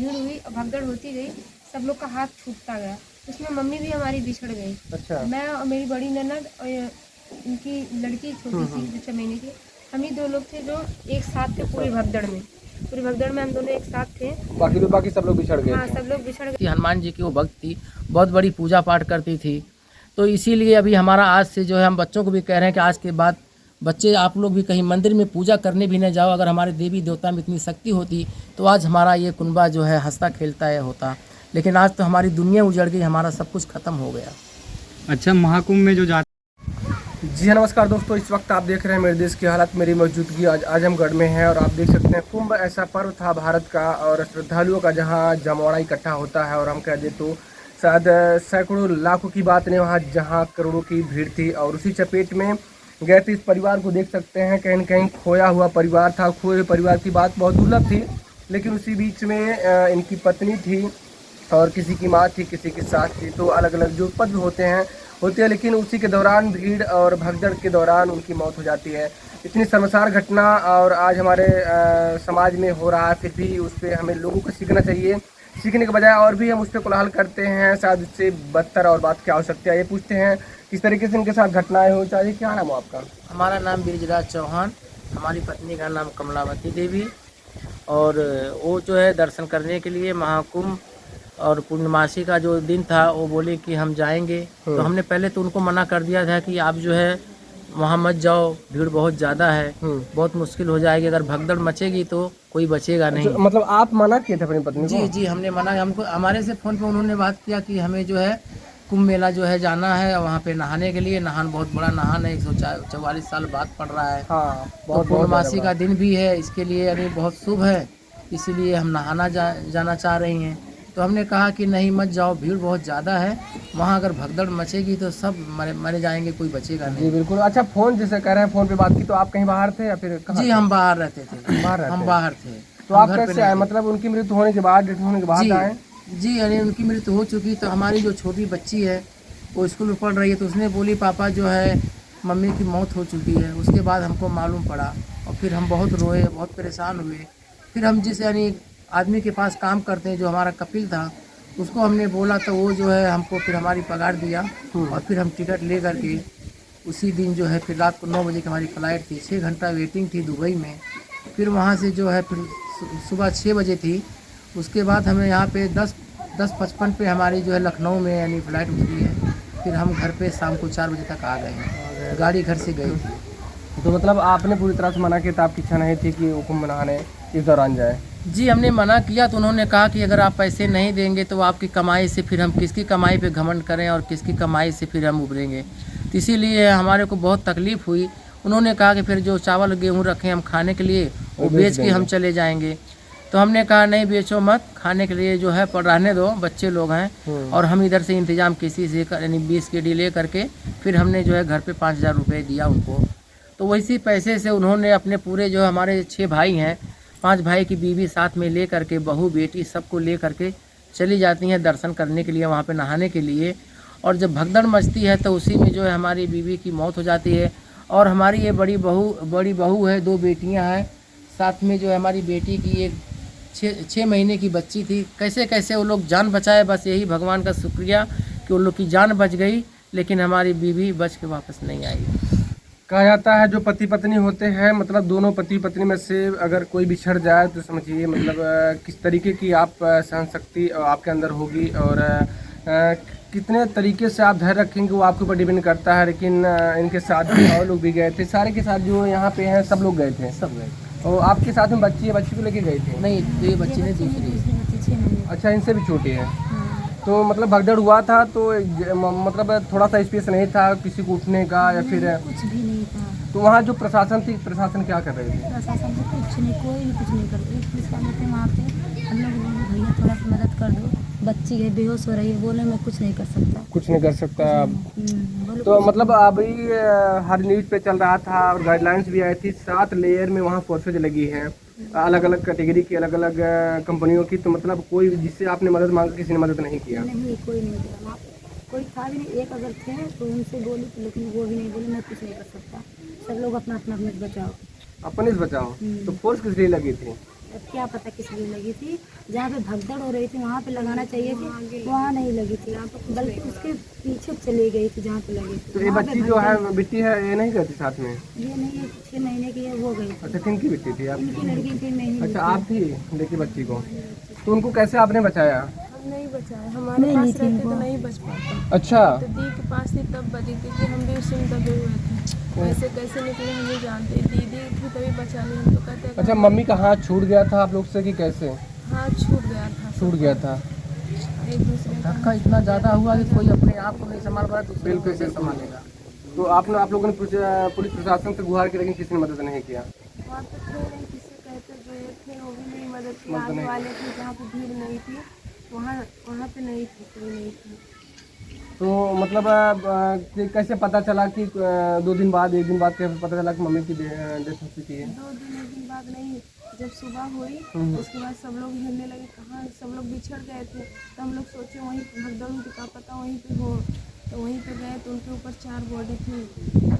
भीड़ हुई, भगदड़ होती गई, सब लोग का हाथ छूटता गया। उसमें मम्मी भी हमारी बिछड़ गई। अच्छा। मैं और मेरी बड़ी ननद और उनकी लड़की छोटी सी जो 6 महीने की, हम ही 2 लोग थे जो एक साथ थे पूरी अच्छा। भगदड़ में। पूरी भगदड़ में हम दोनों एक साथ थे। बाकी सब लोग बिछड़ गए हाँ, थे। सब लोग बिछड़ कि हनुमान जी की वो भक्त थी, बहुत बड़ी पूजा पाठ करती थी। तो इसीलिए अभी हमारा आज से जो है हम बच्चों को भी कह रहे हैं कि आज के बाद बच्चे आप लोग भी कहीं मंदिर में पूजा करने भी न जाओ। अगर हमारे देवी देवता में इतनी शक्ति होती तो आज हमारा ये कुनबा जो है हंसता खेलता है होता, लेकिन आज तो हमारी दुनिया उजड़ गई, हमारा सब कुछ खत्म हो गया। अच्छा, महाकुंभ में जो जाते जी हाँ, नमस्कार दोस्तों। इस वक्त आप देख रहे हैं मेरे देश की हालत, मेरी मौजूदगी आज आजमगढ़ में है और आप देख सकते हैं कुंभ ऐसा पर्व था भारत का और श्रद्धालुओं का जहाँ जमवाड़ा इकट्ठा होता है। और हम कह दें तो शायद सैकड़ों लाखों की बात नहीं, वहाँ जहाँ करोड़ों की भीड़ थी और उसी चपेट में गए थे। इस परिवार को देख सकते हैं, कहीं न कहीं खोया हुआ परिवार था। खोए हुए परिवार की बात बहुत दुर्लभ थी, लेकिन उसी बीच में इनकी पत्नी थी और किसी की माँ थी, किसी की सास थी। तो अलग अलग जो पद होते हैं, लेकिन उसी के दौरान भीड़ और भगदड़ के दौरान उनकी मौत हो जाती है। इतनी शर्मसार घटना और आज हमारे समाज में हो रहा है, फिर भी उस पर हमें लोगों को सीखना चाहिए। सीखने के बजाय और भी हम उस पर कोलाहल करते हैं, शायद उससे बदतर और बात क्या हो सकती है। ये पूछते हैं किस तरीके से इनके साथ घटनाएं हो चाहिए। क्या नाम हो आपका? हमारा नाम बिरजराज चौहान, हमारी पत्नी का नाम कमलावती देवी। और वो जो है दर्शन करने के लिए महाकुंभ और पूर्णमासी का जो दिन था वो बोले कि हम जाएंगे। तो हमने पहले तो उनको मना कर दिया था कि आप जो है वहाँ मत जाओ, भीड़ बहुत ज़्यादा है, बहुत मुश्किल हो जाएगी, अगर भगदड़ मचेगी तो कोई बचेगा नहीं। मतलब आप मना किए थे अपनी पत्नी को? जी हमने मना, हमको हमारे से फ़ोन पे उन्होंने बात किया कि हमें जो है कुंभ मेला जो है जाना है, वहाँ पे नहाने के लिए। नहान बहुत बड़ा नहान है, 144 साल बाद पड़ रहा है। हाँ, तो पूर्णमासी का दिन भी है, इसके लिए यानी बहुत शुभ है, इसीलिए हम नहाना जाना चाह रही हैं। तो हमने कहा कि नहीं मत जाओ, भीड़ बहुत ज़्यादा है, वहाँ अगर भगदड़ मचेगी तो सब मरे जाएंगे, कोई बचेगा नहीं। जी बिल्कुल। अच्छा, फोन जैसे कह रहे हैं, फोन पे बात की तो आप कहीं बाहर थे या फिर कहाँ जी थे? हम बाहर रहते थे। हम थे। बाहर थे। तो आप कैसे आए? मतलब उनकी मृत्यु होने के बाद, डेथ होने के बाद आए? जी यानी उनकी मृत्यु हो चुकी, तो हमारी जो छोटी बच्ची है वो स्कूल में पढ़ रही है, तो उसने बोली पापा जो है मम्मी की मौत हो चुकी है। उसके बाद हमको मालूम पड़ा और फिर हम बहुत रोए, बहुत परेशान हुए। फिर हम जिस यानी आदमी के पास काम करते हैं जो हमारा कपिल था, उसको हमने बोला तो वो जो है हमको फिर हमारी पगार दिया और फिर हम टिकट ले करके उसी दिन जो है फिर रात को 9 बजे की हमारी फ़्लाइट थी, 6 घंटा वेटिंग थी दुबई में। फिर वहाँ से जो है फिर सुबह 6 बजे थी। उसके बाद हमें यहाँ पे 10:55 पे हमारी जो है लखनऊ में यानी फ़्लाइट उतरी है। फिर हम घर पे शाम को 4 बजे तक आ गए हैं, गाड़ी घर से गई थी। तो मतलब आपने पूरी तरह से मना किया था, आपकी इच्छा नहीं थी कि वो कुंभ मनाने इस दौरान जाए? जी हमने मना किया तो उन्होंने कहा कि अगर आप पैसे नहीं देंगे तो आपकी कमाई से फिर हम किसकी कमाई पे घमंड करें और किसकी कमाई से फिर हम उभरेंगे। तो इसीलिए हमारे को बहुत तकलीफ़ हुई। उन्होंने कहा कि फिर जो चावल गेहूँ रखें हम खाने के लिए वो बेच के हम चले जाएंगे। तो हमने कहा नहीं बेचो मत, खाने के लिए जो है पर रहने दो, बच्चे लोग हैं। और हम इधर से इंतज़ाम किसी से यानी 20 के डी ले करके फिर हमने जो है घर पे 5,000 रुपये दिया उनको। तो वैसी पैसे से उन्होंने अपने पूरे जो हमारे 6 भाई हैं, 5 भाई की बीवी साथ में ले करके, बहू बेटी सबको ले करके चली जाती हैं दर्शन करने के लिए, वहाँ पे नहाने के लिए। और जब भगदड़ मचती है तो उसी में जो है हमारी बीवी की मौत हो जाती है। और हमारी ये बड़ी बहू है, 2 बेटियाँ हैं, साथ में जो है हमारी बेटी की एक 6 महीने की बच्ची थी। कैसे कैसे वो लोग जान बचाए, बस यही भगवान का शुक्रिया कि उन लोग की जान बच गई, लेकिन हमारी बीवी बच के वापस नहीं आई। कहा जाता है जो पति पत्नी होते हैं, मतलब दोनों पति पत्नी में से अगर कोई बिछड़ जाए तो समझिए मतलब किस तरीके की आप सहन शक्ति आपके अंदर होगी और कितने तरीके से आप धैर्य रखेंगे वो आपके ऊपर डिपेंड करता है। लेकिन इनके साथ भी और लोग भी गए थे, सारे के साथ जो यहाँ पे हैं सब लोग गए थे। सब गए। और आपके साथ में बच्ची को लेके गए थे? नहीं, तो ये बच्ची ने दूसरी। अच्छा, इनसे भी छोटी है। तो मतलब भगदड़ हुआ था तो मतलब थोड़ा सा स्पेस नहीं था किसी को उठने का या फिर कुछ भी नहीं था। तो वहाँ जो प्रशासन थी, प्रशासन क्या कर रही थी? प्रशासन तो कुछ नहीं, कोई भी कुछ नहीं करते। एक पुलिस वाले थे वहाँ पे, हम लोग बोले भैया थोड़ा सा मदद कर दो, बच्ची है बेहोश हो रही है। बोले मैं कुछ नहीं कर सकता। कुछ नहीं कर सकता। बोले तो मतलब अभी हर न्यूज़ पे चल रहा था और गाइडलाइंस भी आई थी, 7 लेयर में वहाँ फोर्सेज लगी हैं, अलग अलग कैटेगरी की, अलग अलग कंपनियों की। तो मतलब कोई जिससे आपने मदद मांगा, किसी ने मदद नहीं किया? नहीं, कोई नहीं दिया वहाँ पे, कोई था भी नहीं। एक अगर थे तो उनसे बोली तो, लेकिन वो भी नहीं बोले मैं कुछ नहीं कर सकता। सब लोग अपना अपना बचाओ। अपने से बचाओ। तो फोर्स किस लिए लगी थी? अब क्या पता किस लिए लगी थी। जहाँ पे भगदड़ हो रही थी वहाँ पे लगाना चाहिए थी, वहाँ नहीं लगी थी, बल्कि उसके पीछे चली गई थी जहाँ पे लगी थी। तो ये वहाँ पे बच्ची जो है भगदड़- बिट्टी है, ये नहीं करती साथ में? ये नहीं है, 6 महीने की है, वो गई थी। अच्छा, किन की बिट्टी थी आप? इनकी लड़की थी, मैं ही अच्छा, आप थी लेके बच्ची को, तो उनको कैसे आपने बचाया? हम नहीं बचाए, हमारे पास रहते तो नहीं बच पाते। अच्छा, तो दी के पास थी तब बची, क्योंकि हम भी उसी में दबे हुए थे। वैसे कैसे निकले हम नहीं जानते, दीदी थी तभी बचा ली। हम तो कहते अच्छा, मम्मी का हाथ छूट गया था आप लोग से कि कैसे हाथ छूट गया था, छूट गया था? एक दूसरे का। धक्का इतना ज़्यादा हुआ कि कोई अपने आप को नहीं संभाल पा रहा, दूसरे को कैसे बिल्कुल। संभालेगा। तो आप लोगों ने पुलिस प्रशासन से गुहार की, लेकिन किसी ने मदद नहीं किया? वहाँ पे थे नहीं, किसी कहते जो ये थे वो भी नहीं मदद की। मदद आगे नहीं। वाले थे जहाँ पे भीड़ नहीं थी, वहाँ वहाँ पे नहीं थी, कोई नहीं थी। तो मतलब कि कैसे पता चला कि 2 दिन बाद, 1 दिन बाद कैसे पता चला कि मम्मी की डेथ हो चुकी है? 2 दिन 1 दिन बाद नहीं, जब सुबह हुई उसके बाद सब लोग हिलने लगे, कहाँ सब लोग बिछड़ गए थे। तो हम लोग सोचे वहीं भगदड़ उनकी का पता वहीं पे हो, तो वहीं पे गए तो उनके ऊपर 4 बॉडी थी।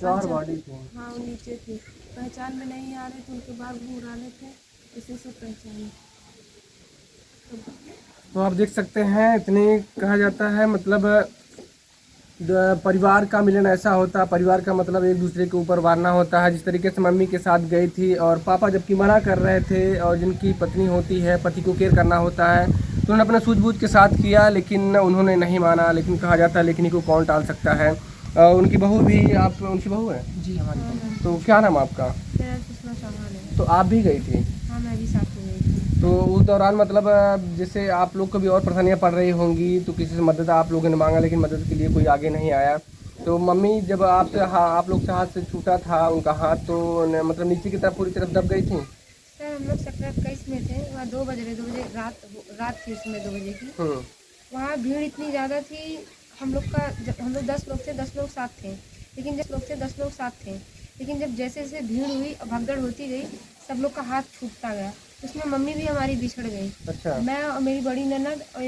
4 बॉडी थी? हाँ, वो नीचे थी, पहचान में नहीं आ रहे थे, उनके बाल घुराने थे, इसी से पहचाने। तो आप देख सकते हैं, इतनी कहा जाता है मतलब परिवार का मिलन ऐसा होता है। परिवार का मतलब एक दूसरे के ऊपर वारना होता है। जिस तरीके से मम्मी के साथ गई थी और पापा जबकि मना कर रहे थे, और जिनकी पत्नी होती है, पति को केयर करना होता है, तो उन्होंने अपने सूझबूझ के साथ किया, लेकिन उन्होंने नहीं माना। लेकिन कहा जाता है लेकिन को कौन टाल सकता है। उनकी बहू भी, आप उनकी बहू है? जी हमारी बहन। तो क्या नाम आपका? मेरा सुषमा चौहान है। तो आप भी गई थी? हाँ, मैं भी साथ में गई थी। तो उस दौरान मतलब जैसे आप लोग को भी और परेशानियां पड़ रही होंगी, तो किसी से मदद आप लोगों ने मांगा, लेकिन मदद के लिए कोई आगे नहीं आया। तो मम्मी जब आप लोग से हाथ से छूटा था उनका हाथ, तो मतलब नीचे की तरफ पूरी तरफ दब गई थी? सर हम लोग सेक्टर 21 में थे, वहाँ 2 बजे रात थी उसमें 2 बजे की। वहाँ भीड़ इतनी ज़्यादा थी, हम लोग 10 लोग थे, 10 लोग साथ थे, लेकिन 10 लोग साथ थे, लेकिन जब जैसे जैसे भीड़ हुई और भगदड़ होती गई, सब लोग का हाथ छूटता गया। उसमें मम्मी भी हमारी बिछड़ गई। अच्छा। मैं और मेरी बड़ी ननद और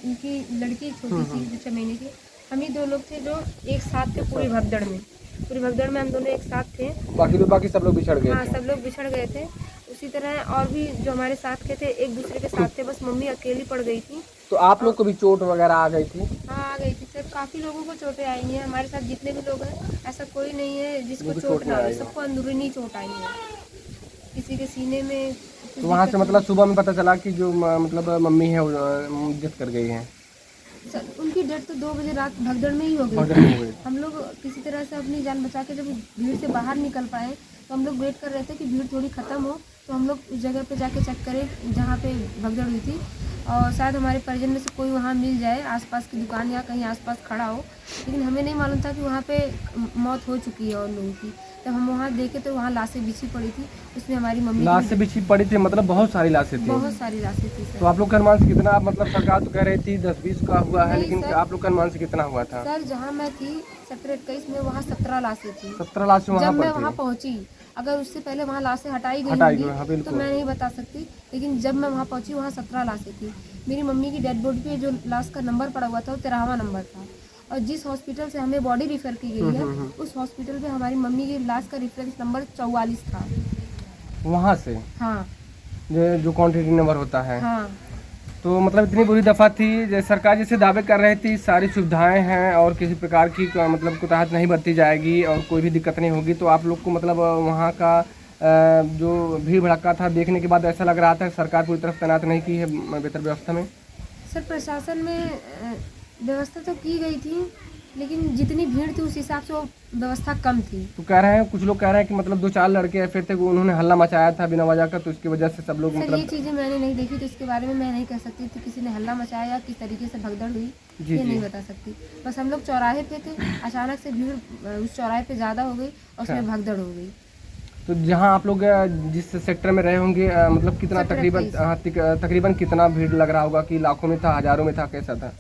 उनकी लड़की छोटी सी जो 6 महीने की, हम ही 2 लोग थे जो एक साथ थे पूरी भगदड़ में। हम दोनों एक साथ थे। बाकी सब लोग बिछड़ गए हाँ, थे? सब लोग बिछड़ गए थे। उसी तरह और भी जो हमारे साथ के थे एक दूसरे के साथ थे, बस मम्मी अकेली पड़ गई थी। तो आप लोग को भी चोट वगैरह आ गई थी? हाँ, आ गई थी सर, काफ़ी लोगों को चोटें आई हैं। हमारे साथ जितने भी लोग हैं, ऐसा कोई नहीं है जिसको चोट ना आई, सबको अंदरूनी चोट आई है, किसी के सीने में। तो वहाँ से मतलब सुबह में पता चला कि जो मतलब मम्मी है डेथ कर गई है? सर उनकी डेथ तो 2 बजे रात भगदड़ में ही हो भगदड़ गई। में हो गई। हम लोग किसी तरह से अपनी जान बचा के जब भीड़ से बाहर निकल पाए, तो हम लोग वेट कर रहे थे कि भीड़ थोड़ी ख़त्म हो, तो हम लोग उस जगह पे जाके चेक करें जहाँ पे भगदड़ हुई थी, और शायद हमारे परिजन में से कोई वहाँ मिल जाए, आसपास की दुकान या कहीं आसपास खड़ा हो। लेकिन हमें नहीं मालूम था कि वहाँ पे मौत हो चुकी है और लोगों की। जब हम वहाँ देखे तो वहाँ लाशें बिछी पड़ी थी, उसमें हमारी मम्मी लाश से बिछी पड़ी थी? मतलब बहुत सारी लाशें थी? बहुत सारी लाशें थी तो सर। आप लोग का अनुमान से कितना, आप मतलब सरकार तो कह रही थी 10-20 का हुआ है, नहीं लेकिन सर। आप लोग का अनुमान से कितना हुआ था? सर जहाँ मैं थी सेक्टर 21 में, वहाँ 17 लाशें थी। 17 लाशें वहाँ जब मैं पर वहाँ थी? पहुँची, अगर उससे पहले वहाँ लाशें हटाई गई हटाई गई, हाँ, होंगी तो बिल्कुल। मैं नहीं बता सकती, लेकिन जब मैं वहाँ पहुँची वहाँ 17 लाशें थी। मेरी मम्मी की डेड बॉडी पे जो लाश का नंबर पड़ा हुआ था वो 13वां नंबर था, और जिस हॉस्पिटल से हमें बॉडी रिफ़र की गई है उस हॉस्पिटल पे हमारी मम्मी की लाश का रेफरेंस नंबर 44 था। वहाँ से हाँ जो क्वांटिटी नंबर होता है? हाँ। तो मतलब इतनी बुरी दफ़ा थी, जैसे सरकार जैसे दावे कर रही थी सारी सुविधाएं हैं और किसी प्रकार की मतलब कुताहत नहीं बरती जाएगी और कोई भी दिक्कत नहीं होगी, तो आप लोग को मतलब वहाँ का जो भीड़ भड़का था देखने के बाद ऐसा लग रहा था सरकार पूरी तरफ तैनात नहीं की है बेहतर व्यवस्था में? सर प्रशासन में व्यवस्था तो की गई थी, लेकिन जितनी भीड़ थी उस हिसाब से वो व्यवस्था कम थी। तो कह रहे हैं, कुछ लोग कह रहे हैं कि मतलब 2-4 लड़के फिर थे, उन्होंने हल्ला मचाया था बिना वजह का, तो इसकी वजह से सब लोग सर ये मतलब। चीज़ें मैंने नहीं देखी, तो इसके बारे में मैं नहीं कह सकती थी किसी ने हल्ला मचाया या किस तरीके से भगदड़ हुई, जी, ये जी। नहीं बता सकती। बस हम लोग चौराहे पे थे, अचानक से भीड़ उस चौराहे पे ज़्यादा हो गई और उसमें भगदड़ हो गई। तो जहाँ आप लोग जिस सेक्टर में रहे होंगे मतलब कितना सेक्टर तकरीबन 21। तकरीबन कितना भीड़ लग रहा होगा, कि लाखों में था, हजारों में था, कैसा था?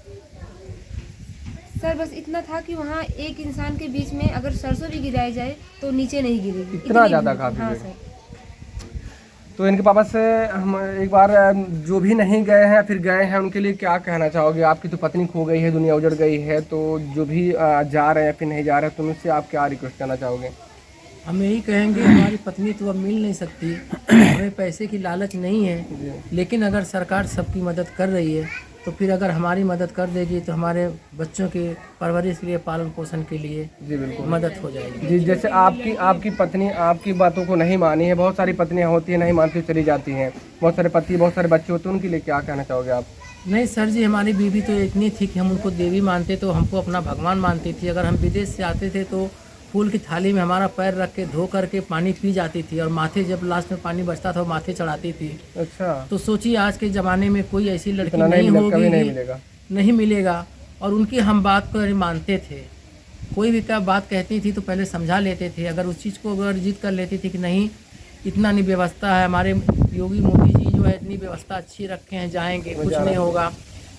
सर बस इतना था कि वहाँ एक इंसान के बीच में अगर सरसों भी गिराई जाए तो नीचे नहीं गिरेगी, इतना इतनी ज़्यादा भीड़। काफ़ी हाँ भीड़। सर। तो इनके पापा से हम एक बार जो भी नहीं गए हैं फिर गए हैं, उनके लिए क्या कहना चाहोगे? आपकी तो पत्नी खो गई है, दुनिया उजड़ गई है, तो जो भी जा रहे हैं फिर नहीं जा रहे हैं, तो उनसे आप क्या रिक्वेस्ट करना चाहोगे? हम यही कहेंगे हमारी पत्नी तो अब मिल नहीं सकती, हमें पैसे की लालच नहीं है, लेकिन अगर सरकार सबकी मदद कर रही है तो फिर अगर हमारी मदद कर देगी तो हमारे बच्चों के परवरिश के लिए, पालन पोषण के लिए जी बिल्कुल मदद हो जाएगी। जी, जैसे आपकी पत्नी आपकी बातों को नहीं मानी है, बहुत सारी पत्नियां होती हैं नहीं मानती चली जाती हैं, बहुत सारे पति बहुत सारे बच्चे होते हैं, उनके लिए क्या कहना चाहोगे आप? नहीं सर जी, हमारी बीवी तो इतनी थी कि हम उनको देवी मानते, तो हमको अपना भगवान मानती थी। अगर हम विदेश से आते थे तो फूल की थाली में हमारा पैर रख के धो करके पानी पी जाती थी, और माथे जब लास्ट में पानी बचता था वो माथे चढ़ाती थी। अच्छा, तो सोचिए आज के ज़माने में कोई ऐसी लड़की इतना नहीं कभी होगी, नहीं मिलेगा। नहीं मिलेगा। और उनकी हम बात को मानते थे, कोई भी क्या बात कहती थी तो पहले समझा लेते थे। अगर उस चीज़ को अगर जिद कर लेती थी कि नहीं इतना नहीं व्यवस्था है, हमारे योगी मोदी जी जो है इतनी व्यवस्था अच्छी रखे हैं, जाएंगे कुछ नहीं होगा,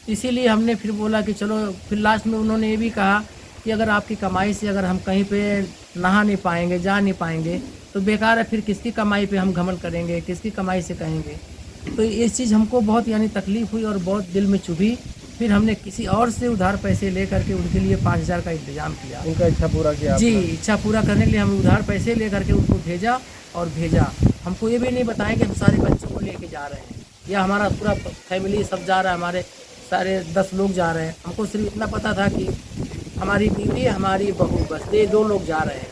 इसीलिए हमने फिर बोला कि चलो। फिर लास्ट में उन्होंने ये भी कहा कि अगर आपकी कमाई से अगर हम कहीं पे नहा नहीं पाएंगे, जा नहीं पाएंगे तो बेकार है, फिर किसकी कमाई पे हम घमंड करेंगे, किसकी कमाई से कहेंगे। तो ये चीज़ हमको बहुत यानी तकलीफ़ हुई और बहुत दिल में चुभी। फिर हमने किसी और से उधार पैसे ले करके उनके लिए 5,000 का इंतजाम किया। उनका इच्छा पूरा किया जी, आपने? इच्छा पूरा करने के लिए हम उधार पैसे ले करके उनको भेजा। और भेजा हमको ये भी नहीं बताया कि हम सारे बच्चों को लेके जा रहे हैं या हमारा पूरा फैमिली सब जा रहा है, हमारे सारे 10 लोग जा रहे हैं। हमको सिर्फ इतना पता था कि हमारी बीवी, हमारी बहू, बस ये 2 लोग जा रहे हैं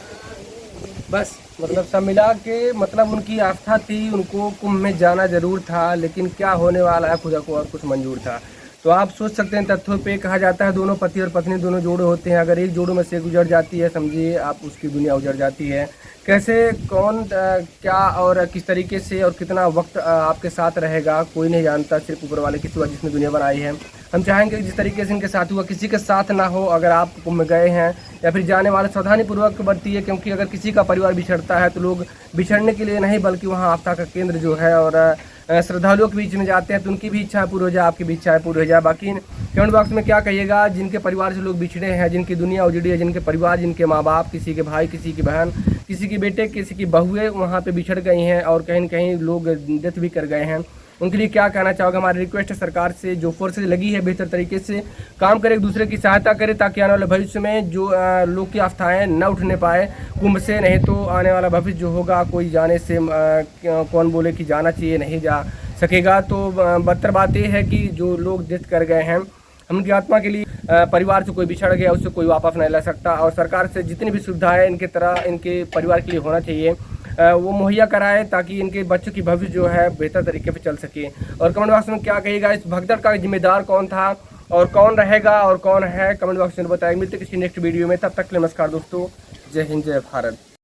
बस। मतलब सब मिला के मतलब उनकी आस्था थी, उनको कुंभ में जाना जरूर था, लेकिन क्या होने वाला है खुदा को और कुछ मंजूर था। तो आप सोच सकते हैं तथ्यों पे कहा जाता है दोनों पति और पत्नी दोनों जोड़े होते हैं, अगर एक जोड़ों में से गुजर जाती है समझिए आप उसकी दुनिया उजड़ जाती है। कैसे कौन क्या और किस तरीके से और कितना वक्त आपके साथ रहेगा कोई नहीं जानता, सिर्फ ऊपर वाले की सिवा जिसने दुनिया बनाई है। हम चाहेंगे कि जिस तरीके से इनके साथ हुआ किसी के साथ ना हो। अगर आप कुंभ में गए हैं या फिर जाने वाले सावधानी पूर्वक बरतिए, क्योंकि अगर किसी का परिवार बिछड़ता है तो लोग बिछड़ने के लिए नहीं बल्कि वहाँ आस्था का केंद्र जो है और श्रद्धालुओं के बीच में जाते हैं तो उनकी भी इच्छा पूरी हो जाए, आपकी भी इच्छाएं पूरी हो जाए। बाकी कमेंट बॉक्स में क्या कहिएगा जिनके परिवार से लोग बिछड़े हैं, जिनकी दुनिया उजड़ी है, जिनके परिवार, जिनके माँ बाप, किसी के भाई, किसी की बहन, किसी की बेटे, किसी की बहुएं वहाँ पे बिछड़ गई हैं और कहीं न कहीं लोग डेथ भी कर गए हैं, उनके लिए क्या कहना चाहोगे? हमारी रिक्वेस्ट है सरकार से जो फोर्सेज लगी है बेहतर तरीके से काम करे, एक दूसरे की सहायता करे ताकि आने वाले भविष्य में जो लोग की आस्थाएं न उठने पाए कुंभ से। नहीं तो आने वाला भविष्य जो होगा कोई जाने से कौन बोले कि जाना चाहिए, नहीं जा सकेगा। तो बदतर बात यह है कि जो लोग डेथ कर गए हैं उनकी आत्मा के लिए परिवार से कोई बिछड़ गया उससे कोई वापस नहीं ला सकता, और सरकार से जितनी भी सुविधाएं इनके तरह इनके परिवार के लिए होना चाहिए वो मुहैया कराए ताकि इनके बच्चों की भविष्य जो है बेहतर तरीके से चल सके। और कमेंट बॉक्स में क्या कहिएगा इस भगदड़ का जिम्मेदार कौन था और कौन रहेगा और कौन है, कमेंट बॉक्स में बताएंगे। मिलते किसी नेक्स्ट वीडियो में, तब तक के लिए नमस्कार दोस्तों, जय हिंद जय भारत।